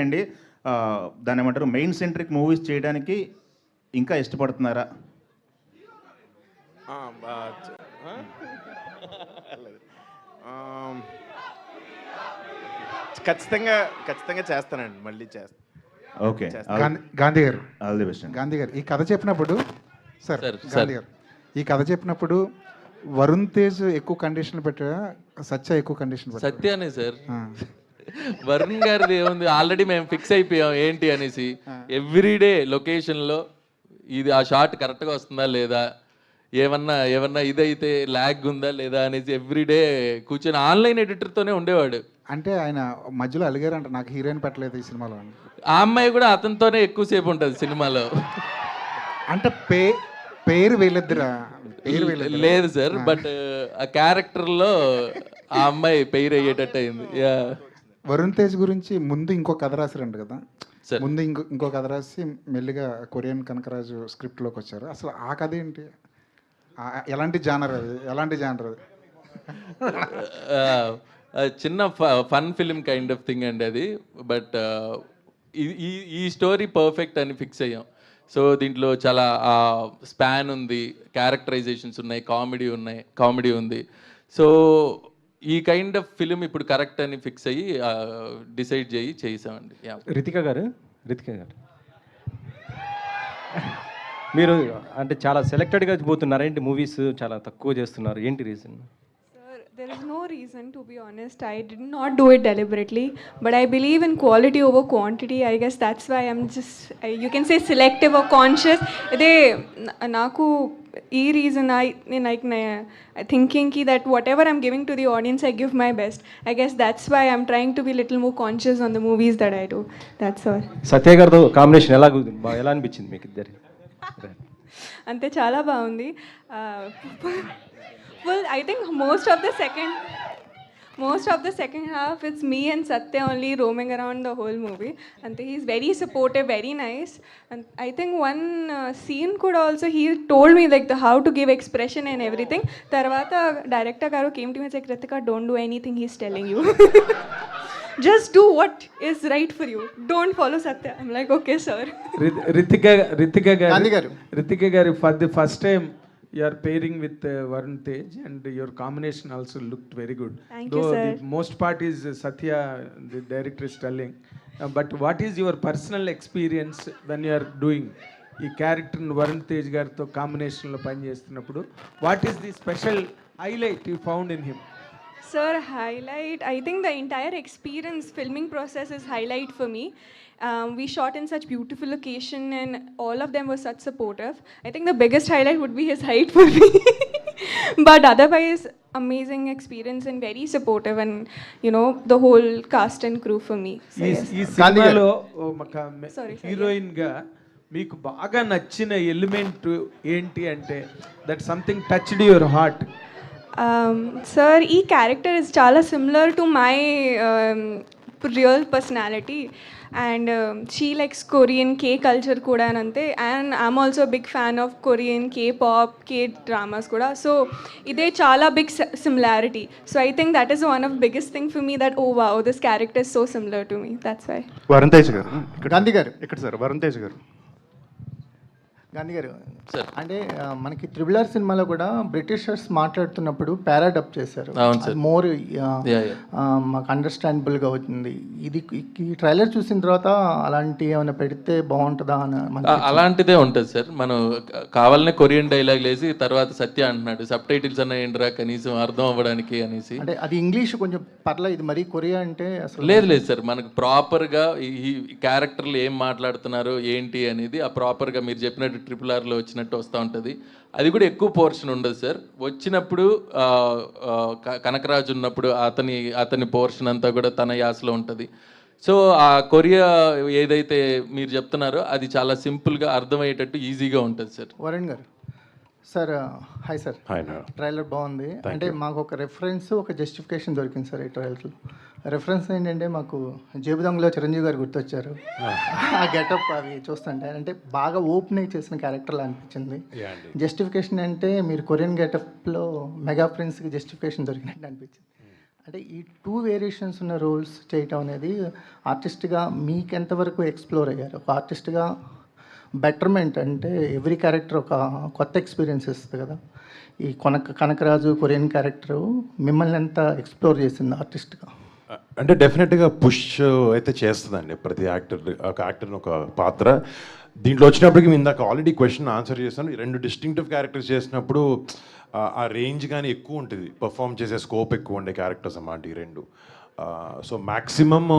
ఏంటి? దాన్ని ఏమంటారు, మెయిన్ సెంట్రిక్ మూవీస్ చేయడానికి ఇంకా ఇష్టపడుతున్నారా? ఖచ్చితంగా చేస్తానండి, మళ్ళీ చేస్తాను. ఓకే, గాంధీ గారు, ఆల్ ది బెస్ట్. గాంధీ గారు, ఈ కథ చెప్పినప్పుడు సార్, సార్, గాంధీ గారు, ఈ కథ చెప్పినప్పుడు వరుణ్ తేజ్ ఎక్కువ కండిషన్లు పెట్టారా, సత్య ఎక్కువ కండిషన్ పెట్టారా? సత్యానే సార్. వరుణ్ గారిది ఏముంది, ఆల్రెడీ మేము ఫిక్స్ అయిపోయాం ఏంటి అనేసి. ఎవ్రీడే లొకేషన్లో ఇది ఆ షాట్ కరెక్ట్గా వస్తుందా లేదా, ఏమన్నా ఇదైతే ల్యాగ్ ఉందా లేదా అనేసి ఎవ్రీడే కూర్చొని ఆన్లైన్ ఎడిటర్తోనే ఉండేవాడు. అంటే ఆయన మధ్యలో అలిగారంట, నాకు హీరోయిన్ పెట్టలేదు ఈ సినిమాలో అని. ఆ అమ్మాయి కూడా అతనితోనే ఎక్కువసేపు ఉంటుంది సినిమాలో. అంటే పేరు వీళ్ళిద్దరా? లేదు సార్, బట్ ఆ క్యారెక్టర్లో ఆ అమ్మాయి పెయిర్ అయ్యేటట్టు అయింది. వరుణ్ తేజ్ గురించి ముందు ఇంకో కథ రాశారంట కదా, ముందు ఇంకో కథ రాసి మెల్లిగా కొరియన్ కనకరాజు స్క్రిప్ట్లోకి వచ్చారు. అసలు ఆ కథ ఏంటి, ఎలాంటి జానర్ అది, ఎలాంటి జానర్ అది? చిన్న fun film kind of thing అండి అది. బట్ ఈ స్టోరీ పర్ఫెక్ట్ అని ఫిక్స్ అయ్యాం. సో దీంట్లో చాలా స్పాన్ ఉంది, క్యారెక్టరైజేషన్స్ ఉన్నాయి, కామెడీ ఉంది. సో ఈ కైండ్ ఆఫ్ ఫిలిం ఇప్పుడు కరెక్ట్ అని ఫిక్స్ అయ్యి డిసైడ్ చేసామండి. రితిక గారు, మీరు అంటే చాలా సెలెక్టెడ్గా పోతున్నారు ఏంటి, మూవీస్ చాలా తక్కువ చేస్తున్నారు, ఏంటి reason? There is no reason, to be honest. I did not do it deliberately, but I believe in quality over quantity. I guess that's why I'm just, you can say selective or conscious. Ide naku ee reason I'm thinking ki that whatever I'm giving to the audience, I give my best. I guess that's why I'm trying to be little more conscious on the movies that I do. That's all. సత్య గారితో కాంబినేషన్ ఎలా అనిపించింది మీకు ఇద్దరు? ante chala baagundi. Well, I think most of the second half, it's me and Satya only roaming around the whole movie. And he's very supportive, very nice. And I think one scene could also, he told me like how to give expression and everything. Tarvata director garu came to me and said, Ritika, don't do anything he's telling you. Just do what is right for you. Don't follow Satya. I'm like, okay, sir. Ritika garu, for the first time, you are pairing with Varun Tej, and your combination also looked very good. Thank you, sir. The most part is Satya, the director, is telling. But what is your personal experience when you are doing ఈ క్యారెక్టర్ Varun Tej గారితో కాంబినేషన్లో పనిచేస్తున్నప్పుడు? What is the special highlight you found in him? Sir, highlight, I think the entire experience, filming process is highlight for me. We shot in such beautiful location and all of them were such supportive. I think the biggest highlight would be his height for me. But otherwise, amazing experience and very supportive, and the whole cast and crew for me. So, yes. ఈ సినిమాలో హీరోయిన్ గా మీకు బాగా నచ్చిన ఎలిమెంట్ ఏంటి అంటే, that something touched your heart? Sir, ఈ character is chala similar to my real personality, and she likes Korean K culture kuda anante, and I'm also a big fan of Korean K-pop, K-dramas kuda. So ide chala big similarity. So I think that is one of biggest thing for me, that oh wow, this character is so similar to me. That's why. Varun Tej గారు, గాంధీ గారు ఇక్కడ సార్, వరుణ్ తేజ్ గారు. గాంధీ గారు, అంటే మనకి త్రిబుల్ ఆర్ సినిమాలో కూడా బ్రిటిషర్స్ మాట్లాడుతున్నప్పుడు పారాడప్ చేశారు, మోర్ మాకు అండర్స్టాండబుల్గా అవుతుంది. ఇది ఈ ట్రైలర్ చూసిన తర్వాత అలాంటి ఏమైనా పెడితే బాగుంటుందా అని? అలాంటిదే ఉంటుంది సార్. మనం కావాలనే కొరియన్ డైలాగ్ లేసి తర్వాత సత్య అంటున్నాడు, సబ్ టైటిల్స్ అన్న ఏంట్రా కనీసం అర్థం అవ్వడానికి అనేసి. అంటే అది ఇంగ్లీష్ కొంచెం పర్లేదు, ఇది మరీ కొరియా అంటే అసలు లేదు సార్. మనకు ప్రాపర్గా ఈ క్యారెక్టర్లు ఏం మాట్లాడుతున్నారు ఏంటి అనేది ఆ ప్రాపర్గా మీరు చెప్పినట్టు RRRలో వచ్చినట్టు వస్తూ ఉంటుంది. అది కూడా ఎక్కువ పోర్షన్ ఉండదు సార్. వచ్చినప్పుడు కనకరాజు ఉన్నప్పుడు అతని పోర్షన్ అంతా కూడా తన యాసలో ఉంటుంది. సో ఆ కొరియా ఏదైతే మీరు చెప్తున్నారో అది చాలా సింపుల్గా అర్థమయ్యేటట్టు ఈజీగా ఉంటుంది సార్. వరుణ్ గారు సార్, హాయ్ సార్. ట్రైలర్ బాగుంది. అంటే మాకు ఒక రెఫరెన్స్, ఒక జస్టిఫికేషన్ దొరికింది సార్ ఈ ట్రైలర్లో. రెఫరెన్స్ ఏంటంటే మాకు జేబుదొంగలో చిరంజీవి గారు గుర్తొచ్చారు. ఆ గెటప్ అవి చూస్తుంటే అంటే బాగా ఓపెన్ అయి చేసిన క్యారెక్టర్లా అనిపించింది. జస్టిఫికేషన్ అంటే మీరు కొరియన్ గెటప్లో మెగా ప్రిన్స్కి జస్టిఫికేషన్ దొరికినట్టు అనిపించింది. అంటే ఈ 2 వేరియేషన్స్ ఉన్న రోల్స్ చేయటం అనేది ఆర్టిస్ట్గా మీకు ఎంతవరకు ఎక్స్ప్లోర్ అయ్యారు? ఒక ఆర్టిస్ట్గా బెటర్మెంట్ అంటే ఎవ్రీ క్యారెక్టర్ ఒక కొత్త ఎక్స్పీరియన్స్ ఇస్తుంది కదా. ఈ కనకరాజు కొరియన్ క్యారెక్టరు మిమ్మల్ని ఎంత ఎక్స్ప్లోర్ చేసింది ఆర్టిస్ట్గా? అంటే డెఫినెట్గా పుష్ అయితే చేస్తుందండి ప్రతి యాక్టర్ ఒక పాత్ర. దీంట్లో వచ్చినప్పటికి మేము ఇందాక ఆల్రెడీ క్వశ్చన్ ఆన్సర్ చేస్తాను. 2 డిస్టింక్టివ్ క్యారెక్టర్స్ చేసినప్పుడు ఆ రేంజ్ కానీ ఎక్కువ ఉంటుంది, పర్ఫామ్ చేసే స్కోప్ ఎక్కువ ఉండే క్యారెక్టర్స్ అన్నమాట ఈ 2. సో మ్యాక్సిమమ్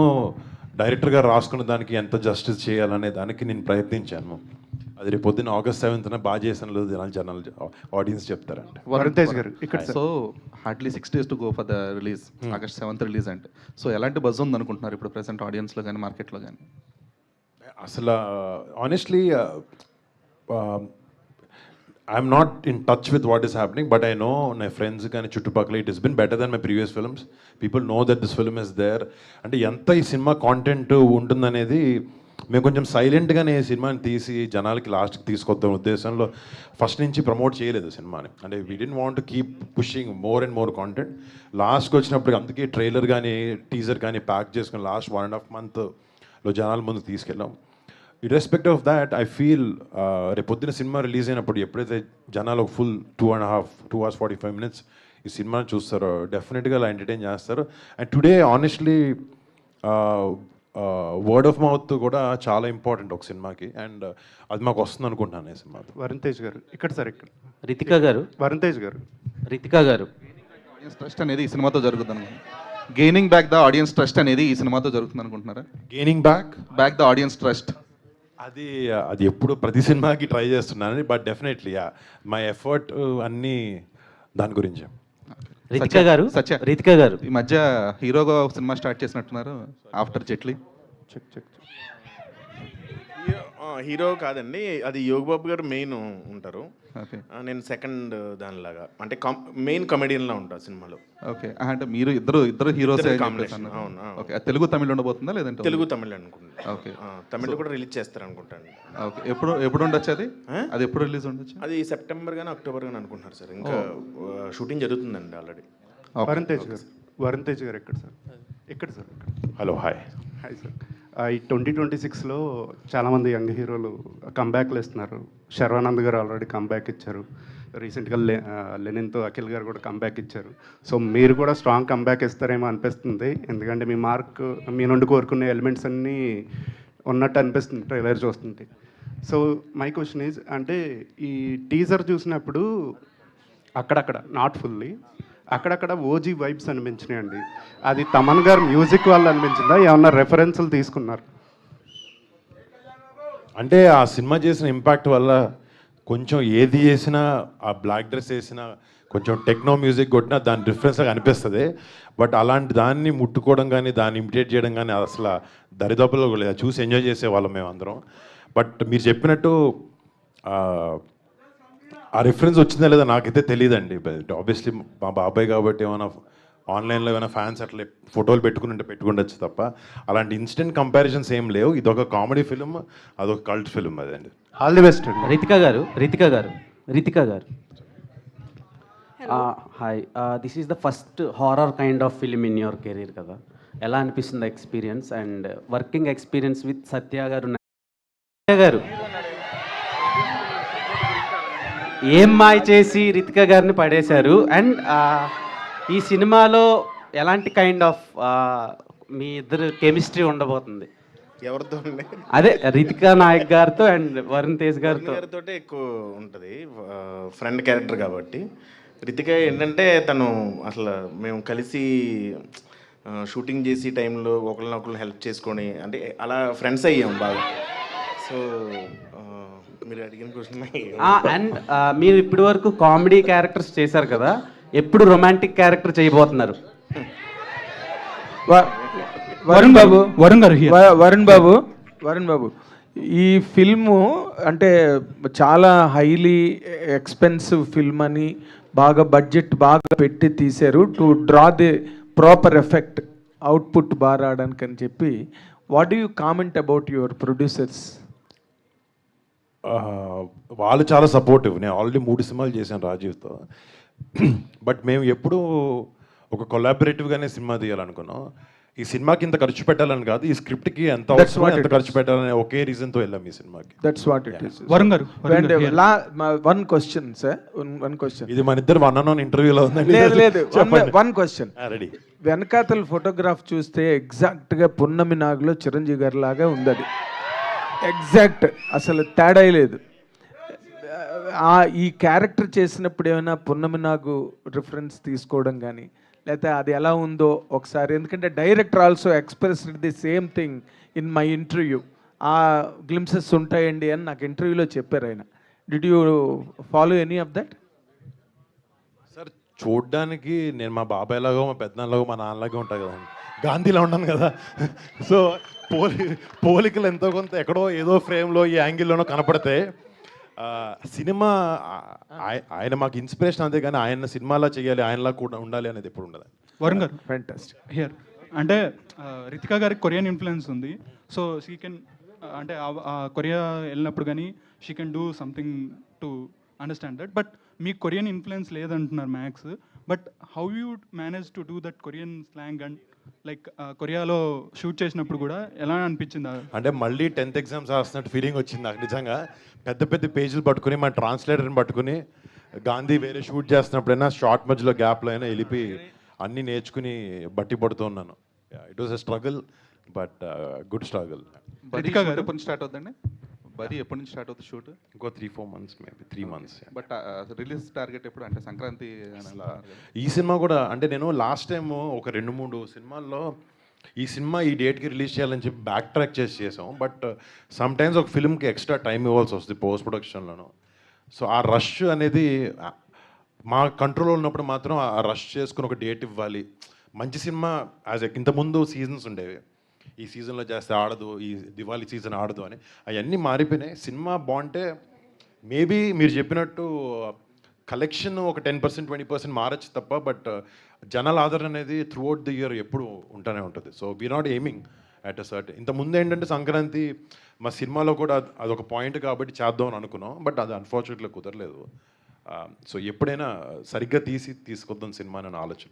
డైరెక్టర్ గారు రాసుకున్న దానికి ఎంత జస్టిస్ చేయాలనే దానికి నేను ప్రయత్నించాను. అది రేపు పొద్దున్న August 7th బాగా చేసిన లేదు జనాలు ఆడియన్స్ చెప్తారండి. వరుణ్ తేజ్ గారు ఇక్కడ. So hardly 6 days to go for the release. August 7th release అంటే సో ఎలాంటి బజ్ ఉంది అనుకుంటున్నారు ఇప్పుడు ప్రెసెంట్ ఆడియన్స్లో కానీ మార్కెట్లో కానీ? అసలు honestly I'm not in touch with what is happening, but I know my friends కానీ చుట్టుపక్కల it is been better then my previous films. People know that this film is there. అంటే ఎంత ఈ సినిమా కాంటెంట్ ఉంటుందనేది మేము కొంచెం సైలెంట్గానే సినిమాని తీసి జనాలకి లాస్ట్కి తీసుకొద్దాం ఉద్దేశంలో ఫస్ట్ నుంచి ప్రమోట్ చేయలేదు సినిమాని. అంటే we didn't want to keep pushing more and more content. లాస్ట్కి వచ్చినప్పుడు అందుకే ట్రైలర్ కానీ టీజర్ కానీ ప్యాక్ చేసుకుని లాస్ట్ 1.5 monthలో జనాల ముందు తీసుకెళ్ళాం. Irrespective of that I feel రేపు పొద్దున సినిమా రిలీజ్ అయినప్పుడు ఎప్పుడైతే జనాలు ఒక ఫుల్ 2 hours 45 minutes ఈ సినిమాని చూస్తారో డెఫినెట్గా అలా ఎంటర్టైన్ చేస్తారు. And today honestly word of mouth కూడా చాలా ఇంపార్టెంట్ ఒక సినిమాకి. అండ్ అది మాకు వస్తుంది అనుకుంటున్నాను ఈ సినిమా. వరుణ్ తేజ్ గారు ఇక్కడ సార్ ఇక్కడ. రితికా గారు. వరుణ్ తేజ్ గారు. రితికా గారు. ఆడియన్స్ ట్రస్ట్ అనేది ఈ సినిమాతో జరుగుతుంది అనుకుంటున్నాను. Gaining back the audience trust అనేది ఈ సినిమాతో జరుగుతుంది అనుకుంటున్నారా? Gaining back the audience trust అది ఎప్పుడు ప్రతి సినిమాకి ట్రై చేస్తున్నాను. బట్ డెఫినెట్లీ మై ఎఫర్ట్ అన్నీ దాని గురించి. రితికా గారు. రితికా గారు ఈ మధ్య హీరోగా సినిమా స్టార్ట్ చేసినట్టున్నారు ఆఫ్టర్ జెట్లీ. హీరో కాదండి, అది యోగ్ బాబు గారు మెయిన్ ఉంటారు, నేను సెకండ్ దానిలాగా అంటే మెయిన్ కమెడియన్లా ఉంటా సినిమాలో. ఓకే, అంటే మీరు ఇద్దరు హీరోస్. అవును. ఓకే, తెలుగు తమిళ ఉండబోతుందా లేదంటే? తెలుగు తమిళ అనుకుంటా. ఓకే, తమిళ కూడా రిలీజ్ చేస్తారు అనుకుంటాను. ఓకే, ఎప్పుడు ఉండొచ్చు అది ఎప్పుడు రిలీజ్ ఉండొచ్చు? అది సెప్టెంబర్ కానీ అక్టోబర్ కానీ అనుకుంటున్నారు సార్. ఇంకా షూటింగ్ జరుగుతుందండి ఆల్రెడీ. వరుణ్ తేజ్ గారు ఎక్కడ సార్? ఎక్కడ సార్? Hello, hi sir. ఈ 2026లో చాలామంది యంగ్ హీరోలు కంబ్యాక్లు ఇస్తున్నారు. శర్వానంద్ గారు ఆల్రెడీ కంబ్యాక్ ఇచ్చారు. రీసెంట్గా లెనిన్తో అఖిల్ గారు కూడా కంబ్యాక్ ఇచ్చారు. సో మీరు కూడా స్ట్రాంగ్ కంబ్యాక్ ఇస్తారేమో అనిపిస్తుంది, ఎందుకంటే మీ నుండి కోరుకునే ఎలిమెంట్స్ అన్నీ ఉన్నట్టు అనిపిస్తుంది ట్రైలర్ చూస్తుంటే. సో మై క్వశ్చన్ ఈజ్, అంటే ఈ టీజర్ చూసినప్పుడు అక్కడక్కడ, నాట్ ఫుల్లీ, అక్కడక్కడ ఓజీ వైబ్స్ అనిపించినాయండి. అది తమన్ గారు మ్యూజిక్ వల్ల అనిపించిందా, ఏమన్నా రెఫరెన్స్లు తీసుకున్నారు? అంటే ఆ సినిమా చేసిన ఇంపాక్ట్ వల్ల కొంచెం ఏది చేసినా, ఆ బ్లాక్ డ్రెస్ వేసినా, కొంచెం టెక్నో మ్యూజిక్ కొట్టినా దాని డిఫరెన్స్గా అనిపిస్తుంది. బట్ అలాంటి దాన్ని ముట్టుకోవడం కానీ, దాన్ని ఇమిటేట్ చేయడం కానీ అసలు దరిదాపుల్లో లేదు. చూసి ఎంజాయ్ చేసేవాళ్ళం మేము అందరం. బట్ మీరు చెప్పినట్టు ఆ రిఫరెన్స్ వచ్చిందా లేదా నాకైతే తెలియదండి. ఆబ్వియస్లీ మా బాబాయ్ కాబట్టి ఏమైనా ఆన్లైన్లో ఏమైనా ఫ్యాన్స్ అట్లా ఫోటోలు పెట్టుకుండొచ్చు తప్ప అలాంటి ఇన్స్టెంట్ కంపారిజన్స్ ఏం లేవు. ఇదొక కామెడీ ఫిల్మ్, అదొక కల్ట్ ఫిల్మ్. అదండి. All the best. రితికా గారు. Hi, this is the first horror kind of film in your career కదా, ఎలా అనిపిస్తుంది experience and working experience with Satya గారు? ఏం మాయ చేసి రితికా గారిని పడేశారు, అండ్ ఈ సినిమాలో ఎలాంటి కైండ్ ఆఫ్ మీ ఇద్దరు కెమిస్ట్రీ ఉండబోతుంది? ఎవరితో? అదే రితికా నాయక్ గారితో అండ్ వరుణ్ తేజ్ గారితో ఎక్కువ ఉంటుంది, ఫ్రెండ్ క్యారెక్టర్ కాబట్టి. రితిక ఏంటంటే తను అసలు మేము కలిసి షూటింగ్ చేసి టైంలో ఒకరినొకరు హెల్ప్ చేసుకొని, అంటే అలా ఫ్రెండ్స్ అయ్యాం బాగా. సో మీరు అడిగిన క్వశ్చన్. అండ్ మీరు ఇప్పటి వరకు కామెడీ క్యారెక్టర్స్ చేశారు కదా, ఎప్పుడు రొమాంటిక్ క్యారెక్టర్ చేయబోతున్నారు? వరుణ్ బాబు, ఈ ఫిల్ము అంటే చాలా హైలీ ఎక్స్పెన్సివ్ ఫిల్మ్ అని బాగా బడ్జెట్ బాగా పెట్టి తీశారు to draw the proper effect, output బాగా రావడానికి అని చెప్పి. What do you comment about your producers? వాళ్ళు చాలా సపోర్టివ్. నేను ఆల్రెడీ 3 సినిమాలు చేశాను రాజీవ్తో. బట్ మేము ఎప్పుడూ ఒక కొలాబరేటివ్గానే సినిమా తీయాలనుకున్నాం. ఈ సినిమాకి ఇంత ఖర్చు పెట్టాలని కాదు, ఈ స్క్రిప్ట్కి ఎంత That's అవసరమో what ఎంత it ఖర్చు పెట్టాలని ఒకే రీజన్తో వెళ్ళాం ఈ సినిమాకి. That's what it is. Varun గారు, one question sir, one question. ఇది మన ఇద్దరు వన్ ఆన్ ఇంటర్వ్యూలో ఉందండి. లేదు వన్ క్వశ్చన్. రెడీ. వెనకాతల ఫోటోగ్రాఫ్ చూస్తే ఎగ్జాక్ట్గా పున్నమి నాగులో చిరంజీవి గారి లాగా ఉంది. అది ఎగ్జాక్ట్, అసలు తేడా లేదు. ఈ క్యారెక్టర్ చేసినప్పుడు ఏమైనా పున్నమి నాగు రిఫరెన్స్ తీసుకోవడం కానీ, లేకపోతే అది ఎలా ఉందో ఒకసారి, ఎందుకంటే director also expressed the same thing in my interview. ఆ గ్లిమ్సెస్ ఉంటాయండి అని నాకు ఇంటర్వ్యూలో చెప్పారు ఆయన. Did you follow any of that? Sir చూడ్డానికి నేను మా బాబాయ్ లాగో, మా పెద్దనాన్నలాగో, మా నాన్నలాగా ఉంటాను కదండి, గాంధీలో ఉన్నాను కదా. సో పోలికలు ఎంతో కొంత ఎక్కడో ఏదో ఫ్రేమ్లో ఈ యాంగిల్లోనో కనపడితే సినిమా ఆయన మాకు ఇన్స్పిరేషన్, అంతే కానీ ఆయన సినిమాలా చేయాలి, ఆయనలా కూడా ఉండాలి అనేది ఎప్పుడు ఉండదు. వరుణ్ గారు, ఫ్యాంటాస్టిక్. హియర్ అంటే రితికా గారికి కొరియన్ ఇన్ఫ్లుయెన్స్ ఉంది. సో షీ కెన్, అంటే కొరియా వెళ్ళినప్పుడు కానీ she can do something to understand that. But మీకు కొరియన్ ఇన్ఫ్లుయెన్స్ లేదంటున్నారు max. But how you manage to do that Korean slang and like కొరియాలో షూట్ చేసినప్పుడు కూడా ఎలా అనిపించింది? అంటే మళ్ళీ 10th ఎగ్జామ్స్ రాస్తున్నట్టు ఫీలింగ్ వచ్చింది నాకు నిజంగా. పెద్ద పెద్ద పేజీలు పట్టుకుని మా ట్రాన్స్లేటర్ని పట్టుకుని గాంధీ వేరే షూట్ చేస్తున్నప్పుడైనా షార్ట్ మధ్యలో గ్యాప్లో అయినా వెళ్ళి అన్నీ నేర్చుకుని బట్టి పడుతూ ఉన్నాను. It was a struggle, but good struggle. ఎప్పటి నుంచి స్టార్ట్ అవుతుందండి? బరీ ఎప్పటి నుంచి స్టార్ట్ అవుతుంది షూట్? ఇంకో 3-4 months, maybe 3 months. But release target ఎప్పుడు? అంటే సంక్రాంతి. ఈ సినిమా కూడా అంటే నేను లాస్ట్ టైం ఒక 2-3 సినిమాల్లో ఈ సినిమా ఈ డేట్కి రిలీజ్ చేయాలని చెప్పి బ్యాక్ ట్రాక్ చేసాం. బట్ సమ్ టైమ్స్ ఒక ఫిల్మ్కి ఎక్స్ట్రా టైం ఇవ్వాల్సి వస్తుంది పోస్ట్ ప్రొడక్షన్లోనూ. సో ఆ రష్ అనేది మా కంట్రోల్లో ఉన్నప్పుడు మాత్రం ఆ రష్ చేసుకుని ఒక డేట్ ఇవ్వాలి. మంచి సినిమా ఇంతకుముందు సీజన్స్ ఉండేవి, ఈ సీజన్లో చేస్తే ఆడదు, ఈ దివాళీ సీజన్ ఆడదు అని, అవన్నీ మారిపోయినాయి. సినిమా బాగుంటే మేబీ మీరు చెప్పినట్టు కలెక్షన్ ఒక 10% 20% మారచ్చు తప్ప, బట్ జనాల ఆదరణ అనేది త్రూ అవుట్ ది ఇయర్ ఎప్పుడు ఉంటూనే ఉంటుంది. So we not aiming at a cert. ఇంతకుముందు ఏంటంటే సంక్రాంతి మా సినిమాలో కూడా అదొక పాయింట్ కాబట్టి చేద్దాం అని అనుకున్నాం, బట్ అది అన్ఫార్చునేట్గా కుదరలేదు. సో ఎప్పుడైనా సరిగ్గా తీసుకొద్దాం సినిమా అని ఆలోచన.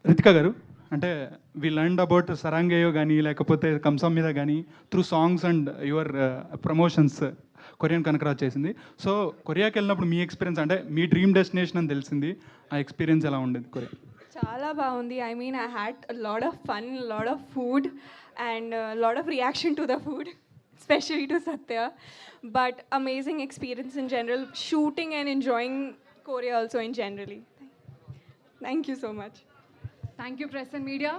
రితికా గారు, అంటే వి లర్న్డ్ అబౌట్ సరాంగేయో కానీ లేకపోతే కంసం మీద కానీ through songs and your promotions Korean Kanakaraj చేసింది. సో కొరియాకి వెళ్ళినప్పుడు మీ ఎక్స్పీరియన్స్, అంటే మీ డ్రీమ్ డెస్టినేషన్ అని తెలిసింది, ఆ ఎక్స్పీరియన్స్ ఎలా ఉండేది కొరియా? చాలా బాగుంది. I mean I had lot of fun, lot of food and lot of reaction to the food, especially to Satya. But amazing experience in general, shooting and enjoying Korea also in generally. Thank you so much. Thank you, press and media.